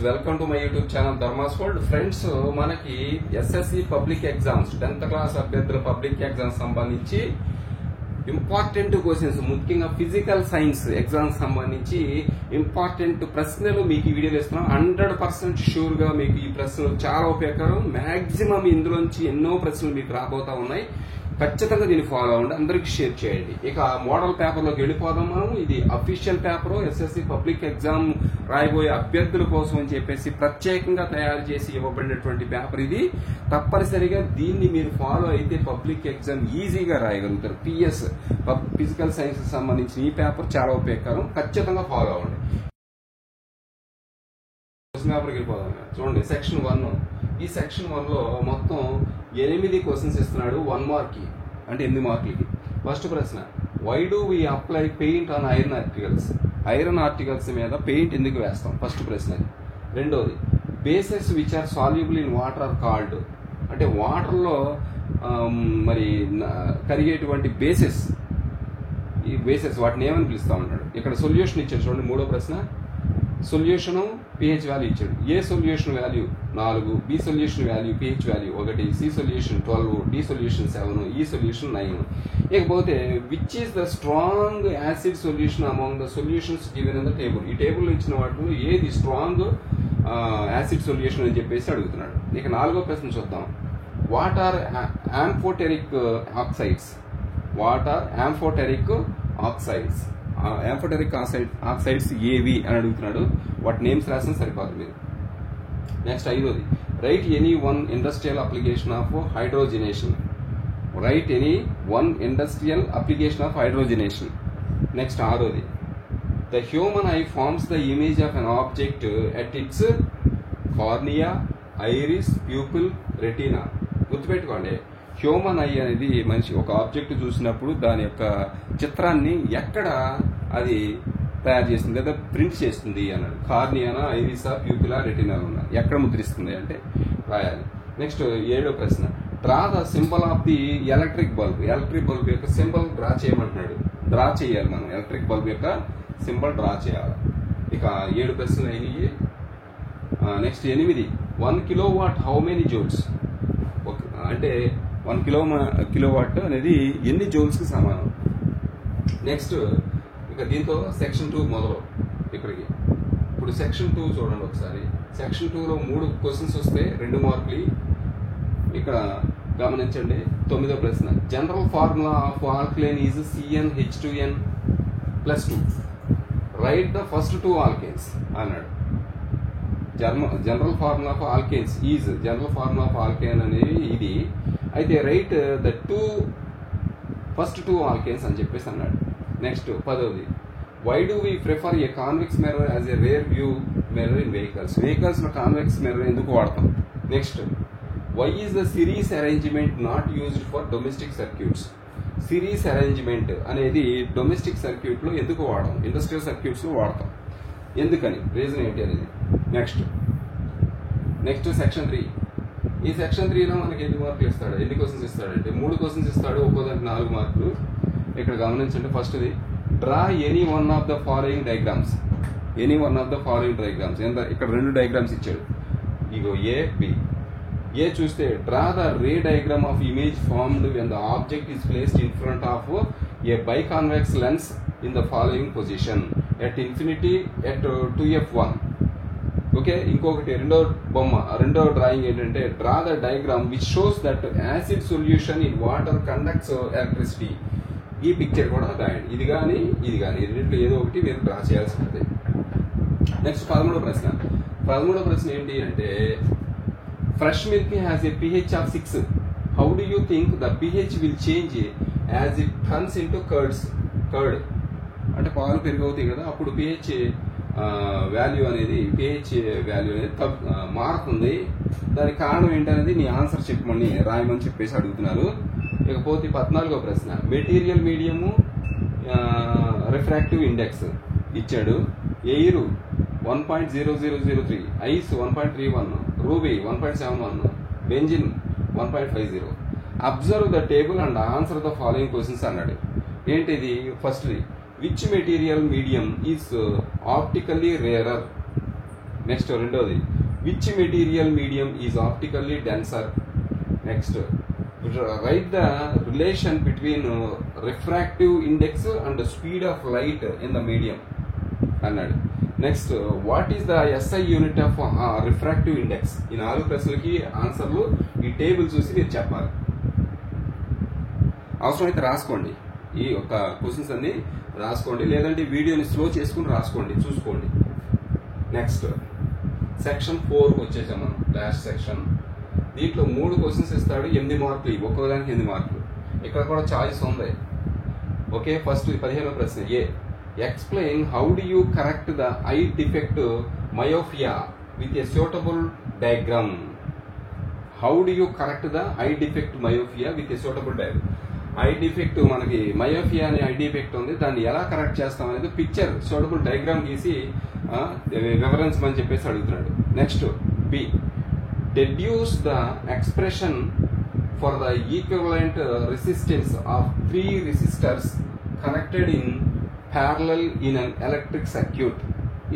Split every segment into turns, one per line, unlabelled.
Welcome to my YouTube channel Dharma's world. Friends, మనకి SSC public exams 10th class అభ్యర్థుల public exams సంబంధించి important questions, ముఖ్యంగా physical science exams సంబంధించి important ప్రశ్నలు మీకు ఈ వీడియోలో ఇస్తున్నాం. 100% షూర్ గా మీకు ఈ ప్రశ్నలు చాలా ఉపయోగకరం. మాక్సిమం ఇందులోంచి ఎన్నో ప్రశ్నలు మీకు రాబోతా ఉన్నాయి. ఖచ్చితంగా దీన్ని ఫాలో అవ్వండి, అందరికి షేర్ చేయండి. ఇక మోడల్ పేపర్ లోకి వెళ్ళిపోదాం మనం. ఇది official paper, SSC public exam రాయబోయే అభ్యర్థుల కోసం అని చెప్పేసి ప్రత్యేకంగా తయారు చేసి ఇవ్వబడినటువంటి పేపర్ ఇది. తప్పనిసరిగా దీన్ని మీరు ఫాలో అయితే పబ్లిక్ ఎగ్జామ్ ఈజీగా రాయగలుగుతారు. పిఎస్ ఫిజికల్ సైన్స్ సంబంధించిన ఈ పేపర్ చాలా ఉపయోగకరం, ఖచ్చితంగా ఫాలో అవ్వండి. పేపర్కి వెళ్ళిపోదాం. చూడండి, సెక్షన్ 1. ఈ సెక్షన్ 1 లో మొత్తం 8 క్వశ్చన్స్ ఇస్తున్నాడు. 1 మార్క్ అంటే 8 మార్కులకి. ఫస్ట్ ప్రశ్న, why do we apply paint on iron articles? Iron articles మీద పెయింట్ ఎందుకు వేస్తాం? ఫస్ట్ ప్రశ్న. రెండోది, bases which are soluble in water are called? అంటే వాటర్లో మరి కరిగేటువంటి బేసెస్, ఈ బేసెస్ వాటిని ఏమని పిలుస్తా ఉంటాడు. ఇక్కడ సొల్యూషన్ ఇచ్చాడు చూడండి. మూడో ప్రశ్న, సొల్యూషన్ పిహెచ్ వాల్యూ ఇచ్చాడు. A solution value 4, B solution value pH value 1, C solution 12, D solution 7, E solution 9. ఇకపోతే which is the strong acid solution among the solutions given in the table? ఈ table ఇచ్చిన వాటిలో ఏది strong acid solution అని చెప్పేసి అడుగుతున్నాడు. ఇక 4వ ప్రశ్న చూద్దాం. What are amphoteric oxides? What are amphoteric oxides? Amphoteric oxides ఏవి అని అడుగుతున్నాడు. వాటి నేమ్స్ రాసిన సరిపోదు మీరు. నెక్స్ట్ 5వది, write any one industrial application of hydrogenation. Write any one industrial application of hydrogenation. Next 6వది, the human eye forms the image of an object at its cornea, iris, pupil, retina. గుర్తుపెట్టుకోండి, human eye అనేది మనిషి ఒక object చూసినప్పుడు దాని యొక్క చిత్రాన్ని ఎక్కడ అది తయారు చేస్తుంది లేదా ప్రింట్ చేస్తుంది అన్నాడు. కార్నియానా, ఐరిసా, ప్యూపిలా, రెటినా ఉన్నాయి. ఎక్కడ ముద్రిస్తుంది అంటే రాయాలి. నెక్స్ట్ 7వ ప్రశ్న, draw the symbol of the electric bulb. Electric bulb యొక్క సింబల్ డ్రా చేయమంటున్నాడు. డ్రా చేయాలి మనం. ఎలక్ట్రిక్ బల్బ్ యొక్క సింబల్ డ్రా చేయాలి. ఇక 7 ప్రశ్నలు అయినాయి. Next 8, 1 kilowatt how many joules? అంటే 1 కిలోవాట్ అనేది ఎన్ని జూల్స్ కి సమానం? నెక్స్ట్ ఇక దీంతో సెక్షన్ 2 మొదలు ఇక్కడికి. ఇప్పుడు సెక్షన్ 2 చూడండి ఒకసారి. సెక్షన్ 2లో 3 క్వశ్చన్స్ వస్తే 2 మార్కులు. ఇక్కడ గమనించండి. 9వ ప్రశ్న, general formula of alkaline is CnH2n+2. Write the first 2 alkanes అన్నాడు. General formula of alkanes is, general formula of alkane అనేది ఇది. అయితే రైట్ ద ఫస్ట్ 2 ఆల్కేన్స్ అని చెప్పేసి అన్నాడు. నెక్స్ట్ 10వది, why do we prefer a convex mirror as a rear view mirror in vehicles? Vehicles లో convex mirror ఎందుకు వాడతాం? Next, why is the series arrangement not used for domestic circuits? Series arrangement అనేది domestic circuit లో ఎందుకు వాడతాం? Industrial circuits లో వాడతాం. ఎందుకని? రీజన్ ఏంటి అనేది. Next section 3. ఈ సెక్షన్ 3లో మనకి ఎన్ని మార్కులు ఇస్తాడు? ఎన్ని క్వశ్చన్స్ ఇస్తాడంటే 3 క్వశ్చన్స్ ఇస్తాడు. ఒక్కోదానికి 4 మార్కులు. ఇక్కడ గమనించండి. ఫస్ట్ది, draw any one of the following diagrams. Any one of the following diagrams. ఇక్కడ 2 డయాగ్రామ్స్ ఇచ్చాడు. ఇగో ఏ, బి. ఏ చూస్తే, draw the ray diagram of image formed when the object is placed in front of A biconvex lens in the following position at infinity at 2f1. Okay. ఇంకొకటి రెండో drawing ఏంటంటే, draw the diagram which shows that acid solution in water conducts electricity. ఈ picture కూడా రాయండి. ఇది కానీ ఇది కానీ రెండింటిలో ఏదో ఒకటి మీరు డ్రా చేయాల్సి ఉంటుంది. నెక్స్ట్ 11వ ప్రశ్న. 11వ ప్రశ్న ఏంటి అంటే, fresh milk has a pH of 6. How do you think the pH will change as it turns into curd? అంటే పాలు పెరుగవుతాయి కదా, అప్పుడు pH వాల్యూ అనేది మారుతుంది. దానికి కారణం ఏంటనేది నీ ఆన్సర్ చెప్పమని రాయమని చెప్పేసి అడుగుతున్నారు. ఇకపోతే 14వ ప్రశ్న, మెటీరియల్ మీడియము రిఫ్రాక్టివ్ ఇండెక్స్ ఇచ్చాడు. Air 1.0003, ice 1.31, ruby 1.71, benzene 1.50. Observe the table and answer the following questions అన్నాడు. ఏంటిది? ఫస్ట్ది, which material medium is optically rarer? Next రెండోది which material medium is optically denser. Next write the relation between refractive index and speed of light in the medium అన్నాడు. Next what is the SI unit of refractive index. ఈ 4 ప్రశ్నలకి ఆన్సర్లు ఈ table చూసి మీరు చెప్పాలి. అవసరమైతే రాసుకోండి, ఈ యొక్క క్వశ్చన్స్ అన్ని రాసుకోండి, లేదంటే వీడియోని స్లో చేసుకుని రాసుకోండి, చూసుకోండి. నెక్స్ట్ సెక్షన్ 4 వచ్చేసాం మనం, లాస్ట్ సెక్షన్. దీంట్లో 3 క్వశ్చన్స్ ఇస్తాడు, 8 మార్కులు, ఒక్కోదానికి 8 మార్కులు. ఇక్కడ కూడా చాయిస్ ఉంది. ఓకే, ఫస్ట్ 15వ ప్రశ్న. A explain how do you correct the eye defect myopia with a suitable diagram. How do you correct the eye defect myopia with a suitable diagram. Eye defect, మనకి myopia అనే eye defect ఉంది, దాన్ని ఎలా correct చేస్తాం అనేది picture suitable diagram గీసి వివరించమని చెప్పేసి అడుగుతున్నాడు. Next B deduce the expression for the equivalent resistance of 3 resistors connected in parallel in an electric circuit.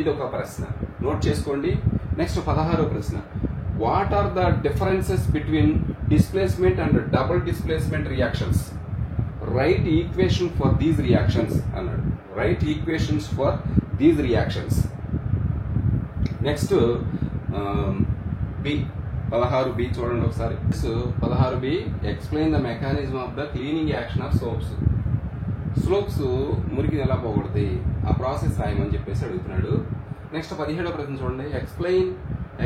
ఇది ఒక ప్రశ్న, నోట్ చేసుకోండి. నెక్స్ట్ 16వ ప్రశ్న. What are the differences between displacement and double displacement reactions. Write equation for these reactions అన్నాడు. Write equations for these reactions. Next B 16B చూడండి ఒకసారి. 16B explain the mechanism of the cleaning action of soaps. Soaps మురికిని ఎలా పోగొడతాయి, ఆ process రాయమని చెప్పేసి అడుగుతున్నాడు. నెక్స్ట్ 17వ ప్రశ్న చూడండి.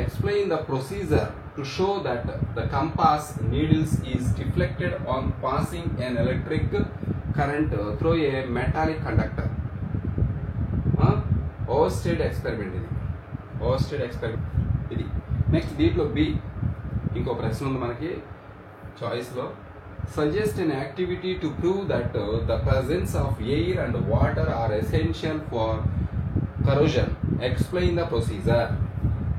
Explain the procedure to show that the compass needles is deflected on passing an electric current through a metallic conductor. Oersted's experiment ఇది, ఓవర్స్టేడ్ ఎక్స్పెరిమెంట్ ఇది. నెక్స్ట్ దీంట్లో బి ఇంకో ప్రశ్న ఉంది మనకి చాయిస్ లో. Suggest an activity to prove that the presence of air and water are essential for corrosion. Explain the procedure.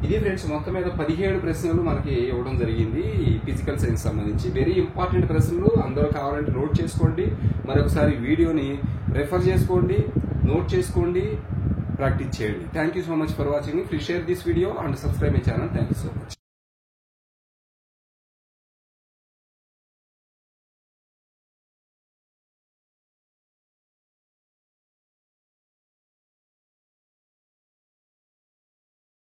ఇది friends మొత్తం మీద 17 ప్రశ్నలు మనకి ఇవ్వడం జరిగింది ఫిజికల్ సైన్స్ సంబంధించి. వెరీ ఇంపార్టెంట్ ప్రశ్నలు, అందరూ కావాలంటే నోట్ చేసుకోండి, మరొకసారి వీడియోని రెఫర్ చేసుకోండి, నోట్ చేసుకోండి, ప్రాక్టీస్ చేయండి. Thank you so much for watching. Please share this video and subscribe my channel. Thank you so much.